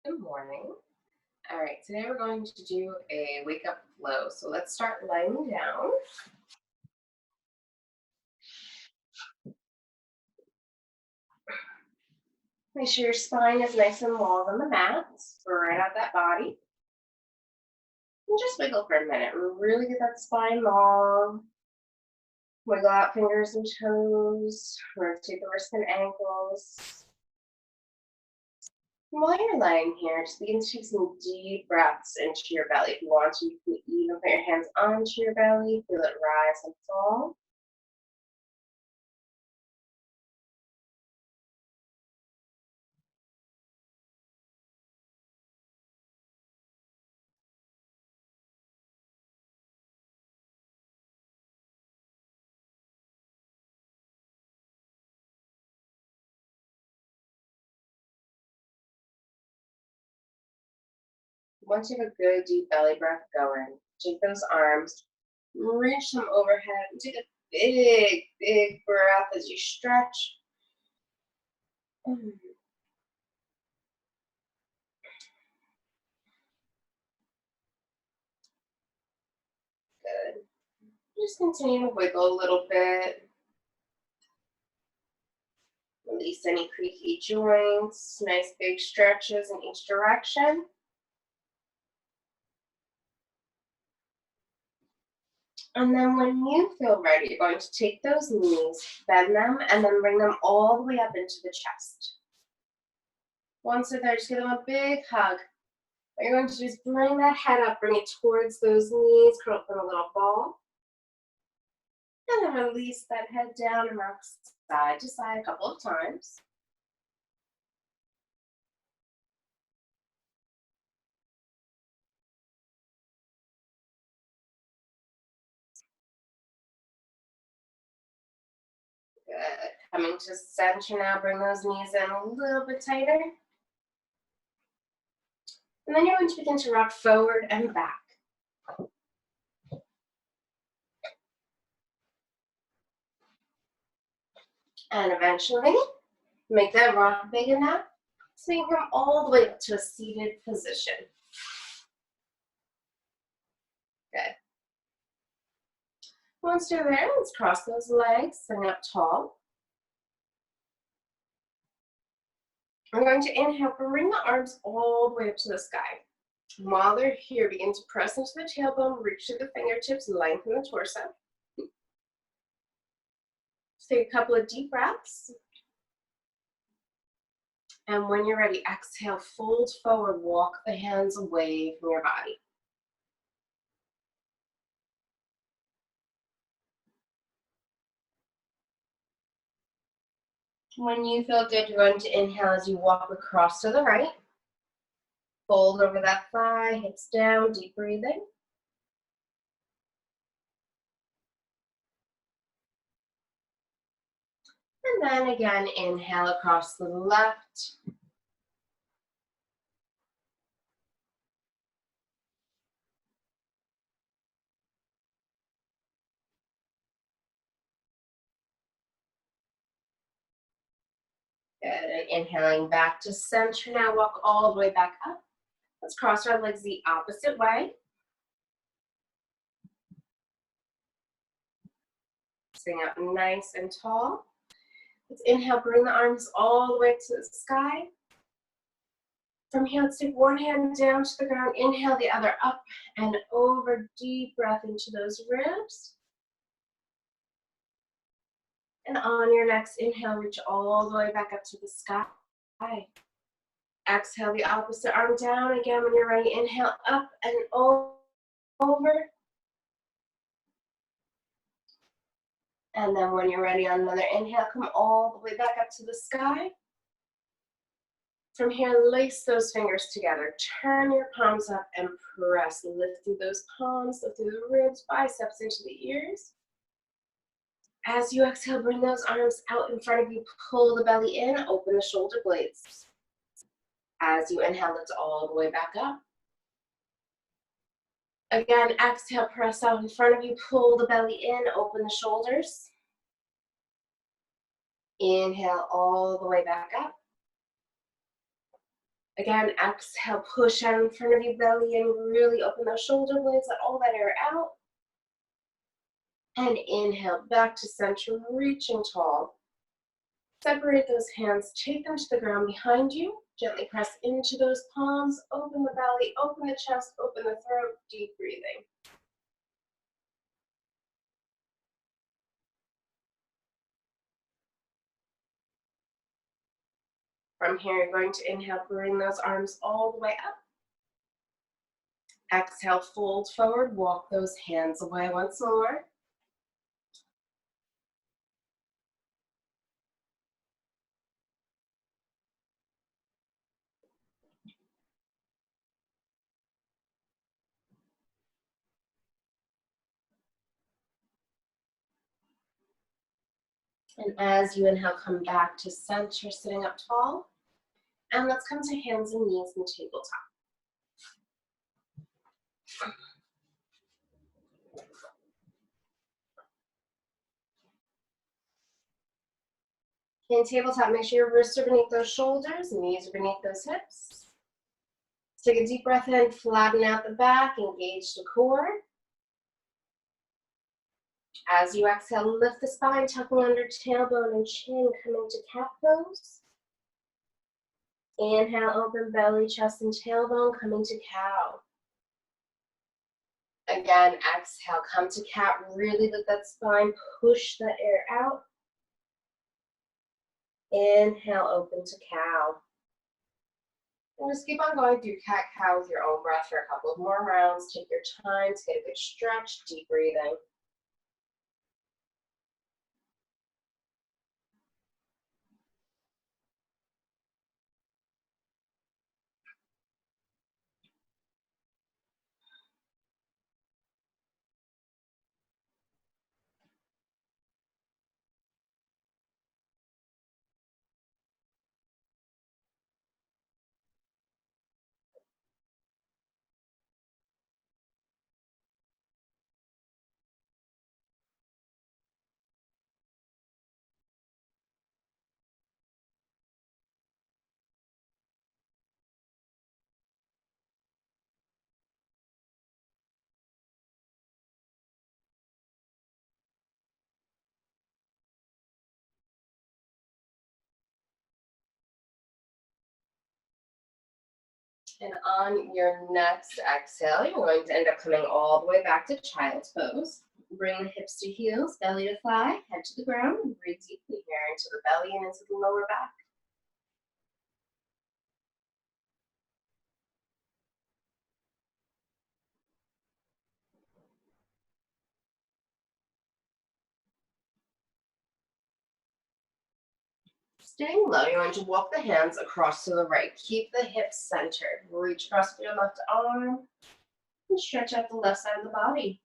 Good morning. All right, today we're going to do a wake up flow. So let's start lying down. Make sure your spine is nice and long on the mat. Spread out that body. And just wiggle for a minute. Really get that spine long. Wiggle out fingers and toes. Rotate the wrists and ankles. And while you're lying here, just begin to take some deep breaths into your belly. If you want to, you can even put your hands onto your belly. Feel it rise and fall. Once you have a good deep belly breath going, take those arms, reach them overhead, and take a big, big breath as you stretch. Good. Just continue to wiggle a little bit. Release any creaky joints. Nice big stretches in each direction. And then when you feel ready, you're going to take those knees, bend them, and then bring them all the way up into the chest. Once they're there, just give them a big hug. What you're going to do is bring that head up, bring it towards those knees, curl up in a little ball. And then release that head down and rock side to side a couple of times. Good. Coming to center now, bring those knees in a little bit tighter. And then you're going to begin to rock forward and back. And eventually, make that rock big enough so you come all the way up to a seated position. Good. Once you're there, let's cross those legs, sitting up tall. We're going to inhale, bring the arms all the way up to the sky. While they're here, begin to press into the tailbone, reach to the fingertips, lengthen the torso. Take a couple of deep breaths. And when you're ready, exhale, fold forward, walk the hands away from your body. When you feel good, you're going to inhale as you walk across to the right. Fold over that thigh, hips down, deep breathing. And then again, inhale across to the left. Good, and inhaling back to center. Now walk all the way back up. Let's cross our legs the opposite way. Sitting up nice and tall. Let's inhale, bring the arms all the way to the sky. From here, let's take one hand down to the ground. Inhale the other up and over. Deep breath into those ribs. And on your next inhale, reach all the way back up to the sky. Exhale the opposite arm down. Again, when you're ready, inhale up and over. And then when you're ready on another inhale, come all the way back up to the sky. From here, lace those fingers together. Turn your palms up and press. Lift through those palms, lift through the ribs, biceps into the ears. As you exhale, bring those arms out in front of you. Pull the belly in, open the shoulder blades. As you inhale, lift all the way back up. Again, exhale, press out in front of you. Pull the belly in, open the shoulders. Inhale all the way back up. Again, exhale, push out in front of your belly and really open those shoulder blades, let all that air out. And inhale, back to center, reaching tall. Separate those hands, take them to the ground behind you. Gently press into those palms, open the belly, open the chest, open the throat, deep breathing. From here, you're going to inhale, bring those arms all the way up. Exhale, fold forward, walk those hands away once more. And as you inhale, come back to center, sitting up tall. And let's come to hands and knees in tabletop. In tabletop, make sure your wrists are beneath those shoulders, knees are beneath those hips. Take a deep breath in, flatten out the back, engage the core. As you exhale, lift the spine, tucking under tailbone and chin, coming to cat pose. Inhale, open belly, chest, and tailbone, coming to cow. Again, exhale, come to cat, really let that spine push the air out. Inhale, open to cow. And just keep on going through cat-cow with your own breath for a couple of more rounds. Take your time to get a good stretch, deep breathing. And on your next exhale, you're going to end up coming all the way back to child's pose. Bring the hips to heels, belly to thigh, head to the ground, and breathe deeply here into the belly and into the lower back. Staying low, you're going to walk the hands across to the right. Keep the hips centered. Reach across with your left arm and stretch out the left side of the body.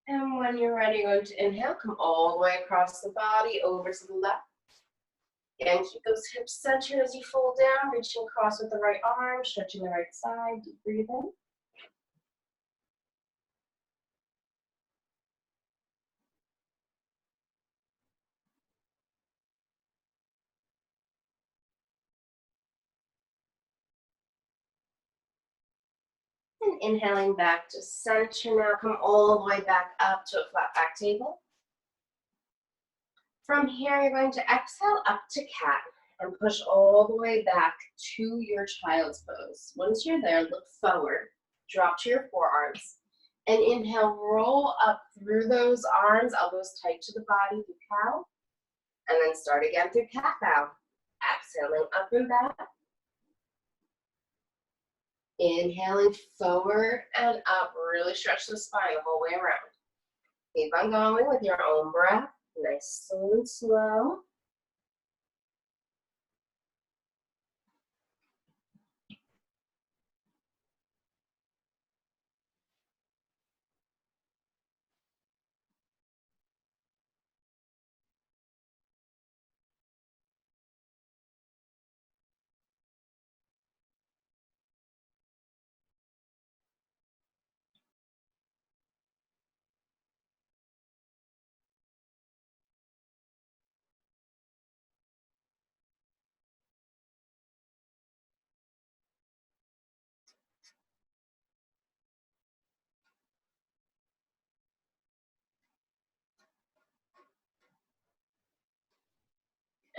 And when you're ready, you're going to inhale, come all the way across the body, over to the left. Again, keep those hips centered as you fold down, reaching across with the right arm, stretching the right side, deep breathing. And inhaling back to center now, come all the way back up to a flat back table. From here, you're going to exhale up to cat and push all the way back to your child's pose. Once you're there, look forward, drop to your forearms, and inhale, roll up through those arms, elbows tight to the body, through cow, and then start again through cat cow. Exhaling up and back. Inhaling forward and up, really stretch the spine the whole way around. Keep on going with your own breath, nice and slow.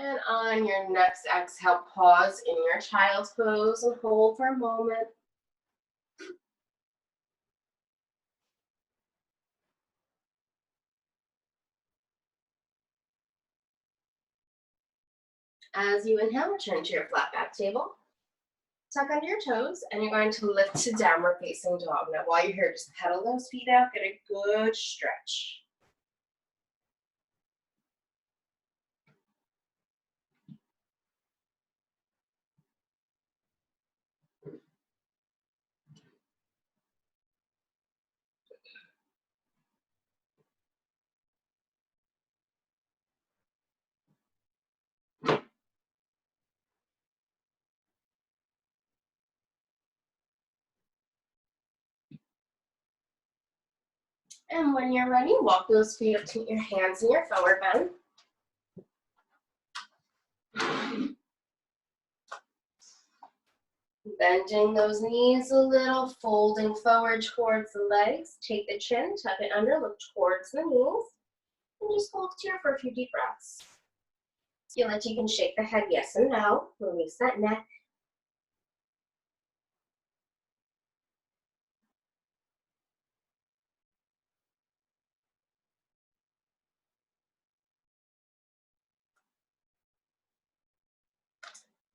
And on your next exhale, pause in your child's pose and hold for a moment. As you inhale, return to your flat back table. Tuck under your toes, and you're going to lift to downward facing dog. Now, while you're here, just pedal those feet out, get a good stretch. And when you're ready, walk those feet up to your hands in your forward bend. Bending those knees a little, folding forward towards the legs. Take the chin, tuck it under, look towards the knees. And just hold here for a few deep breaths. Feel like you can shake the head yes and no. Release that neck.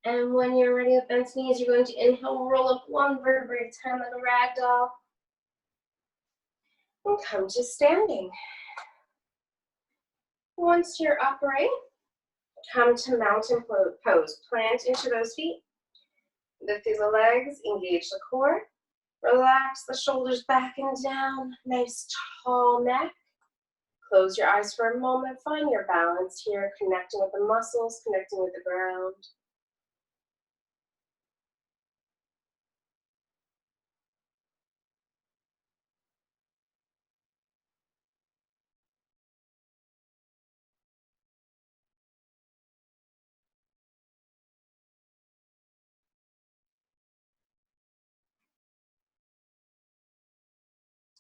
And when you're ready with bent knees, you're going to inhale, roll up one vertebrae at a time like a rag doll. And come to standing. Once you're upright, come to mountain pose. Plant into those feet. Lift through the legs, engage the core. Relax the shoulders back and down. Nice tall neck. Close your eyes for a moment. Find your balance here, connecting with the muscles, connecting with the ground.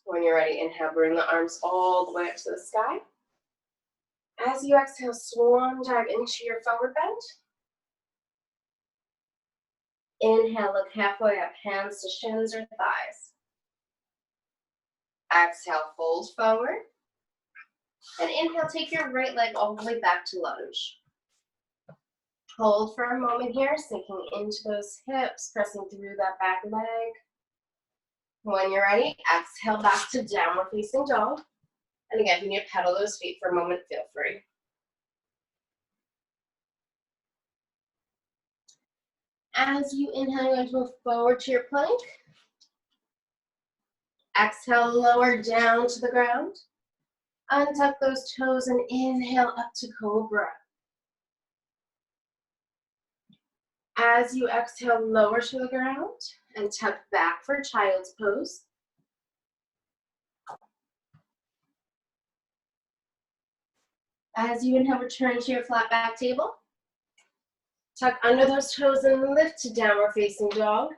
When you're ready, inhale, bring the arms all the way up to the sky. As you exhale, swan dive into your forward bend. Inhale, look halfway up, hands to shins or thighs. Exhale, fold forward. And inhale, take your right leg all the way back to lunge. Hold for a moment here, sinking into those hips, pressing through that back leg. When you're ready, exhale back to downward facing dog. And again, if you need to pedal those feet for a moment, feel free. As you inhale, you're going to move forward to your plank. Exhale, lower down to the ground. Untuck those toes and inhale up to cobra. As you exhale, lower to the ground and tuck back for child's pose. As you inhale, return to your flat back table. Tuck under those toes and lift to downward facing dog.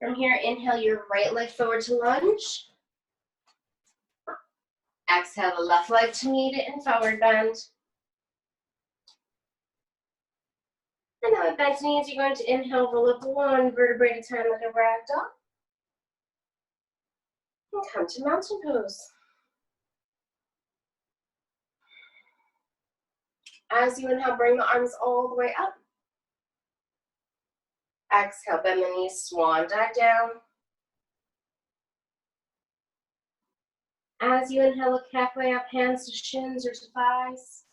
From here, inhale your right leg forward to lunge. Exhale the left leg to meet it in forward bend. And now with bent knees, you're going to inhale, roll up one vertebrae at a time like a rag doll. And come to mountain pose. As you inhale, bring the arms all the way up. Exhale, bend the knees, swan dive down. As you inhale, look halfway up, hands to shins or to thighs.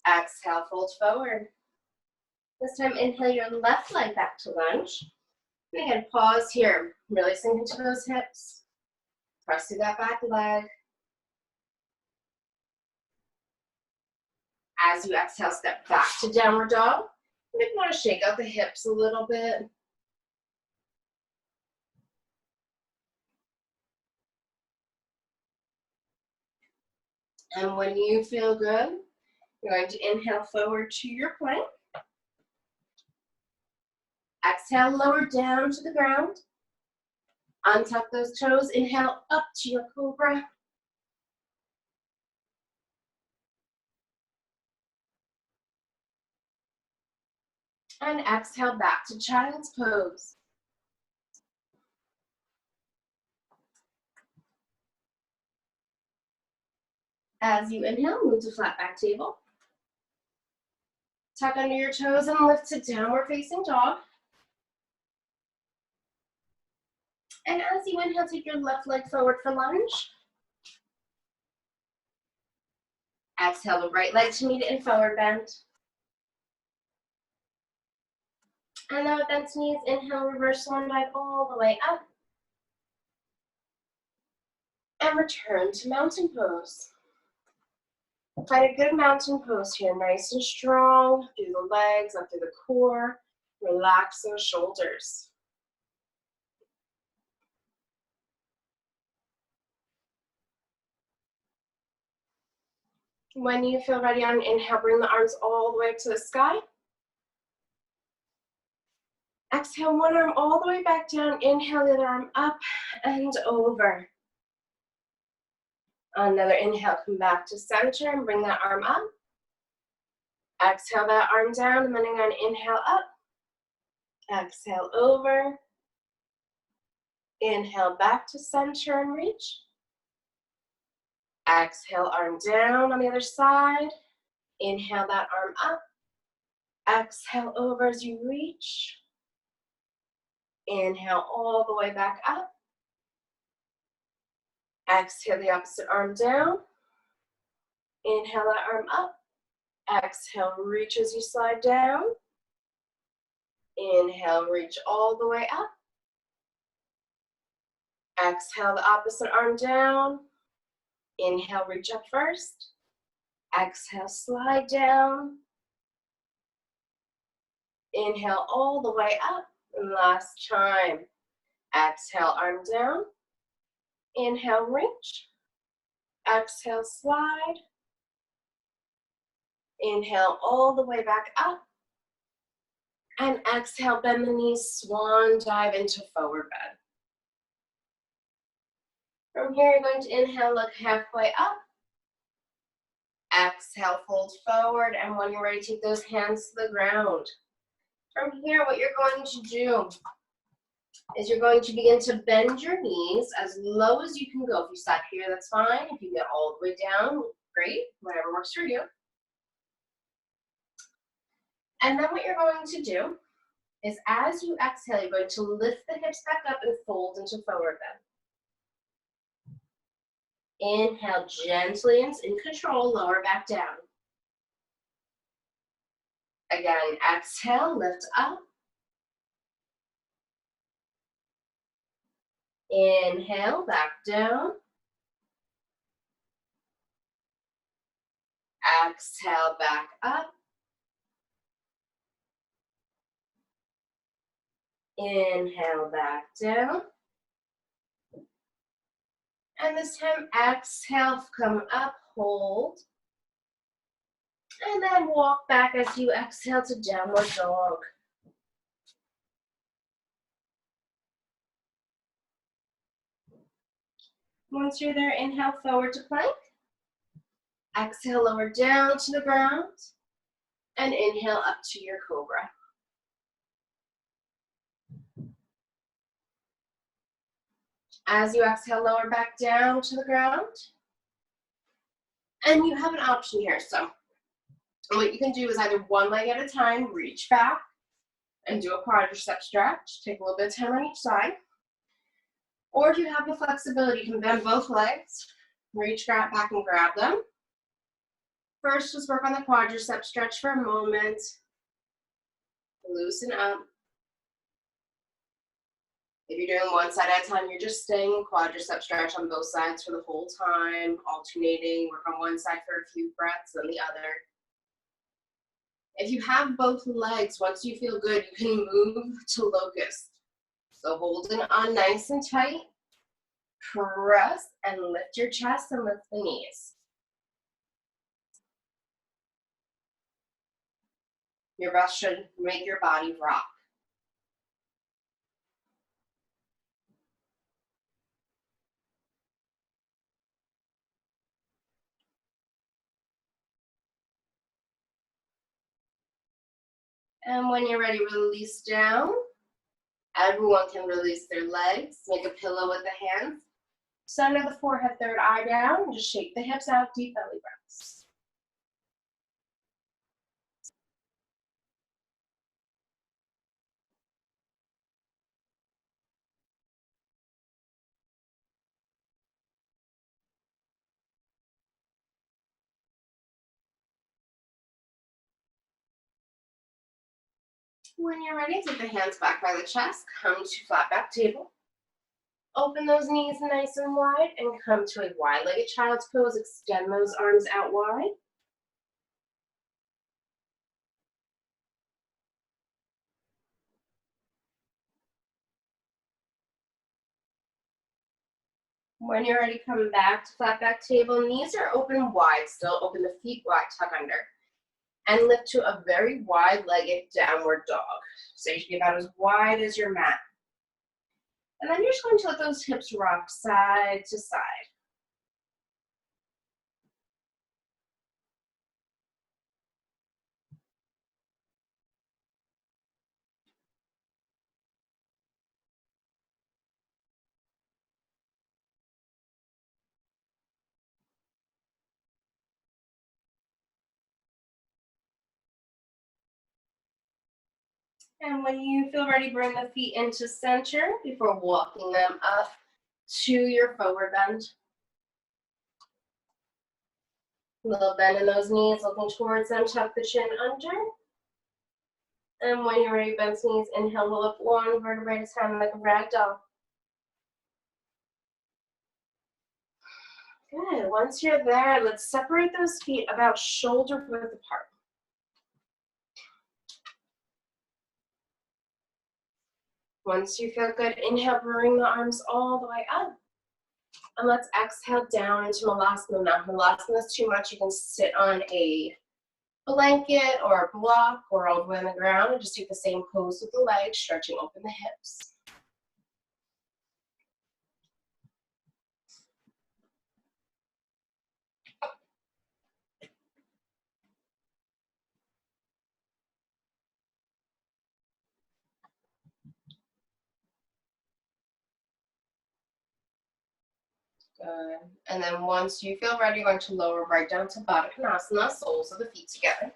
Exhale, fold forward. This time, inhale your left leg back to lunge. And again, pause here. Really sink into those hips. Press through that back leg. As you exhale, step back to downward dog. You might want to shake out the hips a little bit. And when you feel good, you're going to inhale forward to your plank. Exhale, lower down to the ground. Untuck those toes. Inhale up to your cobra. And exhale back to child's pose. As you inhale, move to flat back table. Tuck under your toes and lift to downward facing dog. And as you inhale, take your left leg forward for lunge. Exhale the right leg to meet it in forward bend. And then with bent knees, inhale, reverse swan dive all the way up. And return to mountain pose. Find a good mountain pose here, nice and strong, through the legs, up through the core. Relax those shoulders. When you feel ready on an inhale, bring the arms all the way up to the sky. Exhale, one arm all the way back down. Inhale, the other arm up and over. Another inhale, come back to center and bring that arm up. Exhale that arm down, and then again, inhale up. Exhale over. Inhale back to center and reach. Exhale, arm down on the other side. Inhale that arm up. Exhale over as you reach. Inhale all the way back up. Exhale the opposite arm down. Inhale that arm up. Exhale, reach as you slide down. Inhale, reach all the way up. Exhale the opposite arm down. Inhale, reach up first. Exhale, slide down. Inhale all the way up. And last time. Exhale, arm down. Inhale, reach. Exhale, slide. Inhale all the way back up. And exhale, bend the knees, swan dive into forward bend. From here, you're going to inhale, look halfway up. Exhale, fold forward, and when you're ready, take those hands to the ground. From here, what you're going to do is you're going to begin to bend your knees as low as you can go. If you stop here, that's fine. If you get all the way down, great, whatever works for you. And then what you're going to do is as you exhale, you're going to lift the hips back up and fold into forward bend. Inhale gently and in control, lower back down. Again, exhale, lift up. Inhale, back down. Exhale, back up. Inhale, back down. And this time, exhale, come up, hold. And then walk back as you exhale to downward dog. Once you're there, inhale forward to plank. Exhale, lower down to the ground. And inhale up to your cobra. As you exhale, lower back down to the ground. And you have an option here. So what you can do is either one leg at a time, reach back and do a quadricep stretch. Take a little bit of time on each side. Or if you have the flexibility, you can bend both legs, reach back and grab them. First, just work on the quadricep stretch for a moment. Loosen up. If you're doing one side at a time, you're just staying in quadricep stretch on both sides for the whole time, alternating, work on one side for a few breaths, then the other. If you have both legs, once you feel good, you can move to locust. So holding on nice and tight, press and lift your chest and lift the knees. Your breath should make your body rock. And when you're ready, release down. Everyone can release their legs. Make a pillow with the hands. Center the forehead, third eye down, and just shake the hips out, deep belly breaths. When you're ready, take the hands back by the chest, come to flat back table. Open those knees nice and wide and come to a wide-legged child's pose. Extend those arms out wide. When you're ready, come back to flat back table. Knees are open wide still. Open the feet wide, tuck under. And lift to a very wide-legged downward dog. So you should be about as wide as your mat. And then you're just going to let those hips rock side to side. And when you feel ready, bring the feet into center before walking them up to your forward bend. A little bend in those knees, looking towards them, tuck the chin under. And when you're ready, bend knees, inhale, roll up one vertebrae at a time like a rag doll. Good, once you're there, let's separate those feet about shoulder width apart. Once you feel good, inhale, bring the arms all the way up. And let's exhale down into Malasana. Now, if Malasana is too much, you can sit on a blanket or a block or all the way on the ground and just take the same pose with the legs, stretching open the hips. Good. And then once you feel ready, you're going to lower right down to Baddha Konasana, soles of the feet together.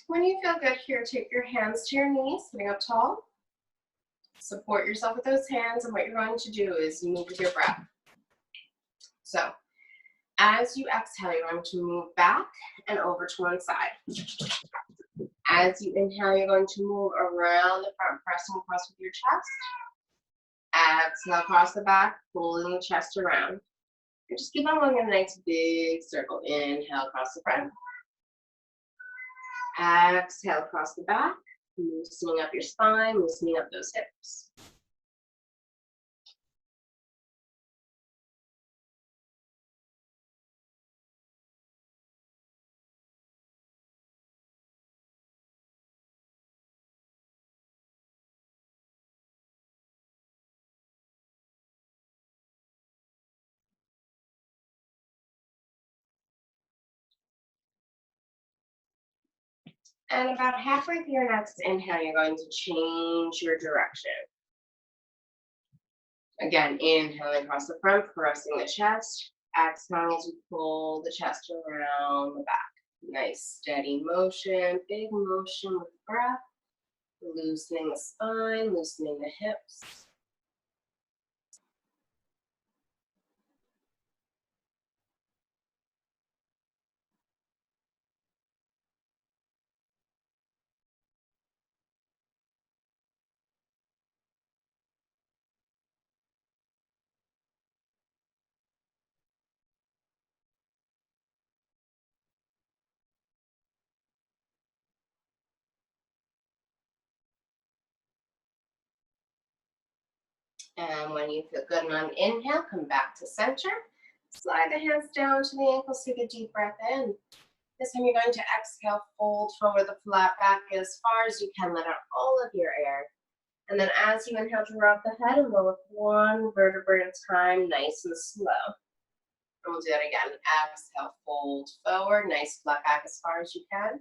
When you feel good here, take your hands to your knees, sitting up tall. Support yourself with those hands, and what you're going to do is you move with your breath. So, as you exhale, you're going to move back and over to one side. As you inhale, you're going to move around the front, pressing across with your chest. Exhale across the back, pulling the chest around. And just keep on going in a nice big circle. Inhale across the front. Exhale across the back, loosening up your spine, loosening up those hips. And about halfway through your next inhale, you're going to change your direction. Again, inhaling across the front, pressing the chest. Exhaling as you pull the chest around the back. Nice steady motion, big motion with breath. Loosening the spine, loosening the hips. And when you feel good on inhale, come back to center. Slide the hands down to the ankles, take a deep breath in. This time you're going to exhale, fold forward the flat back as far as you can, let out all of your air. And then as you inhale, drop the head and lower one vertebrae at a time, nice and slow. And we'll do that again. Exhale, fold forward, nice flat back as far as you can.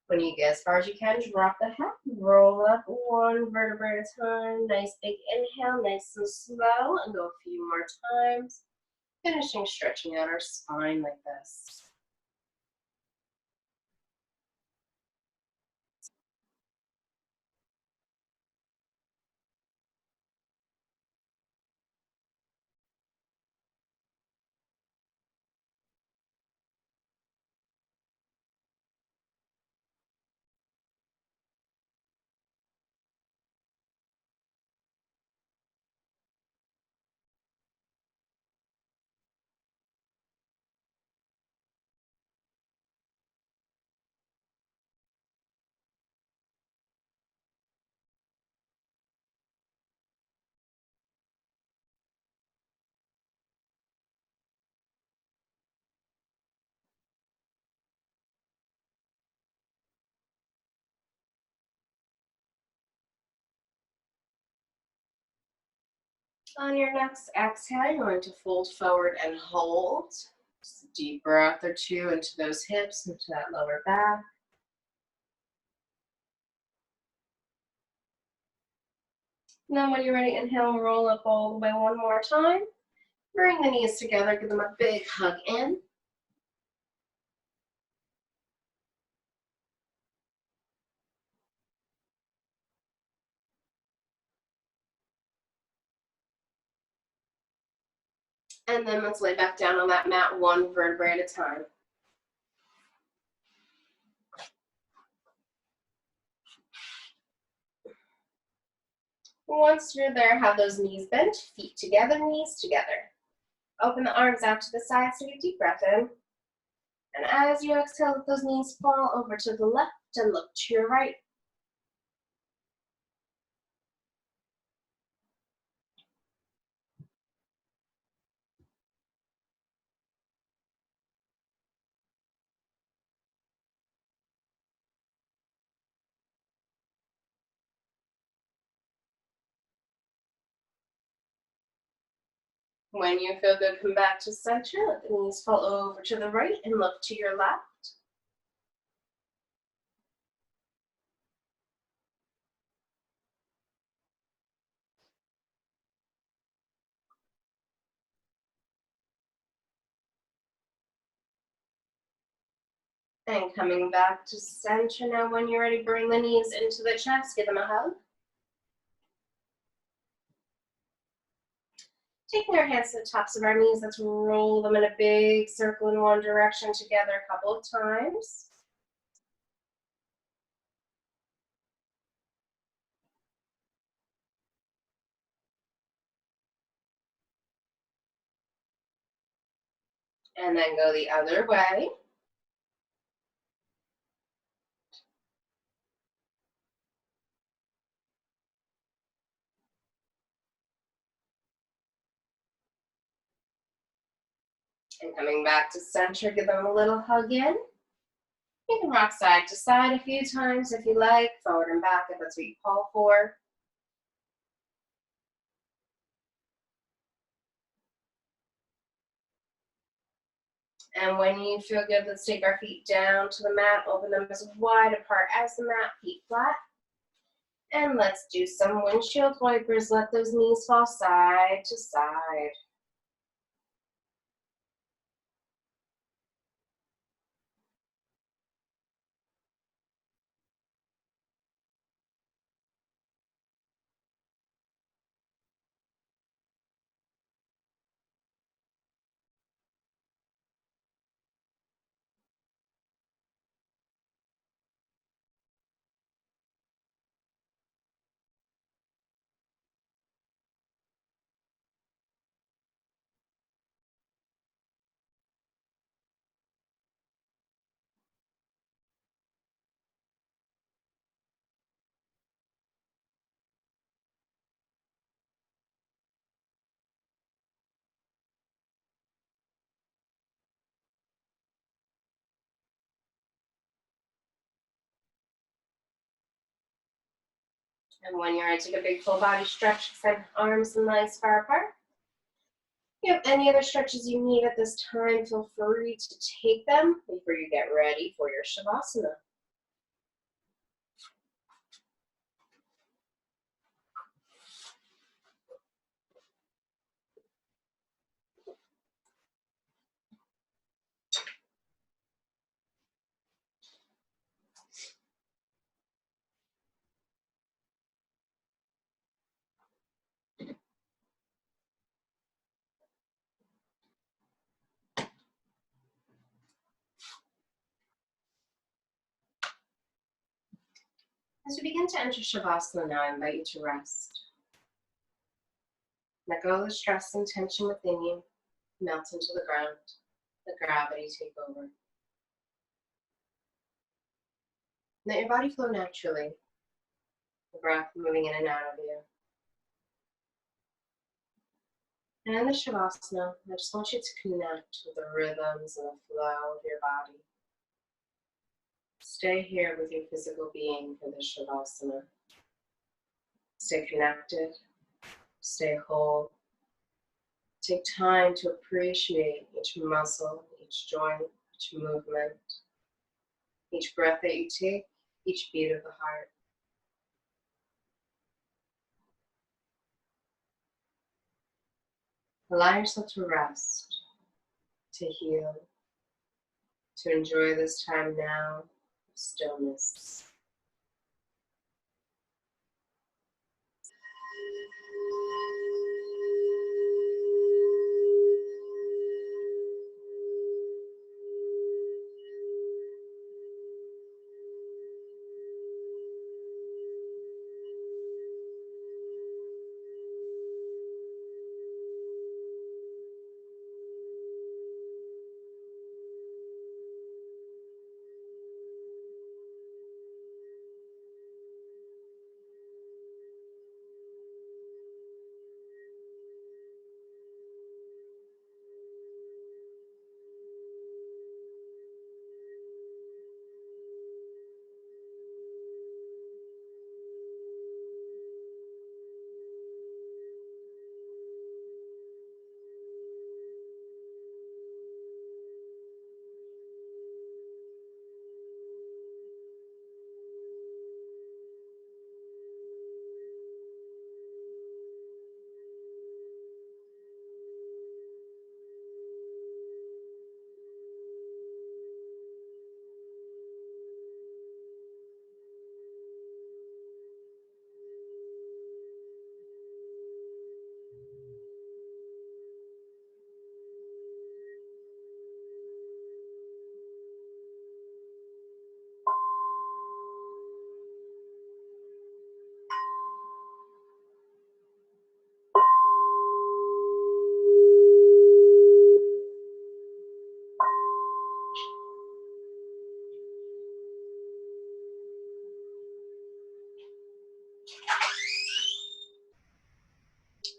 When you get as far as you can, drop the head, roll up one vertebrae at a time. Nice big inhale, nice and slow, and go a few more times. Finishing stretching out our spine like this. On your next exhale, you're going to fold forward and hold. Just a deep breath or two into those hips, into that lower back. And then when you're ready, inhale and roll up all the way one more time. Bring the knees together, give them a big hug in. And then let's lay back down on that mat one vertebrae at a time. Once you're there, have those knees bent, feet together, knees together. Open the arms out to the side, take a deep breath in. And as you exhale, let those knees fall over to the left and look to your right. When you feel good, come back to center. Let the knees fall over to the right and look to your left. And coming back to center now. When you're ready, bring the knees into the chest. Give them a hug. Taking our hands to the tops of our knees, let's roll them in a big circle in one direction together a couple of times. And then go the other way. And coming back to center, give them a little hug in. You can rock side to side a few times if you like, forward and back if that's what you call for. And when you feel good, let's take our feet down to the mat, open them as wide apart as the mat, feet flat. And let's do some windshield wipers. Let those knees fall side to side. And when you're ready, take a big full body stretch, extend arms and legs far apart. If you have any other stretches you need at this time, feel free to take them before you get ready for your Shavasana. As we begin to enter Shavasana now, I invite you to rest. Let go of the stress and tension within you, melt into the ground. Let gravity take over. Let your body flow naturally, the breath moving in and out of you. And in the Shavasana, I just want you to connect with the rhythms and the flow of your body. Stay here with your physical being for this Shavasana. Stay connected, stay whole. Take time to appreciate each muscle, each joint, each movement, each breath that you take, each beat of the heart. Allow yourself to rest, to heal, to enjoy this time now of stillness.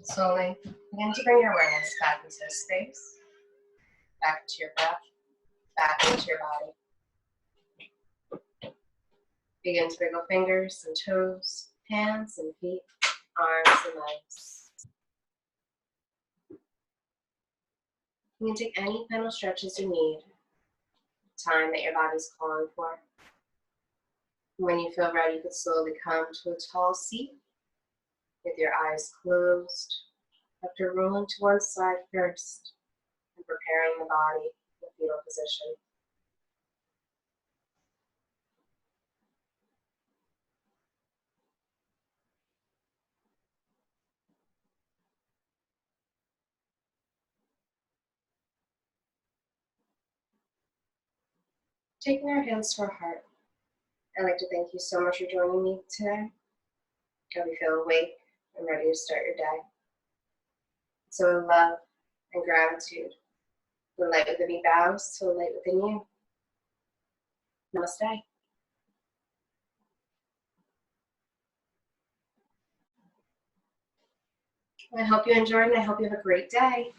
Slowly begin to bring your awareness back into space, back into your breath, back into your body. Begin to wiggle fingers and toes, hands and feet, arms and legs. You can take any final stretches you need, time that your body's calling for. When you feel ready, you can slowly come to a tall seat with your eyes closed, after rolling to one side first and preparing the body in the fetal position. Taking our hands to our heart, I'd like to thank you so much for joining me today. Hope you feel awake and ready to start your day. So with love and gratitude, the light within me bows to the light within you. Namaste. I hope you enjoyed and I hope you have a great day.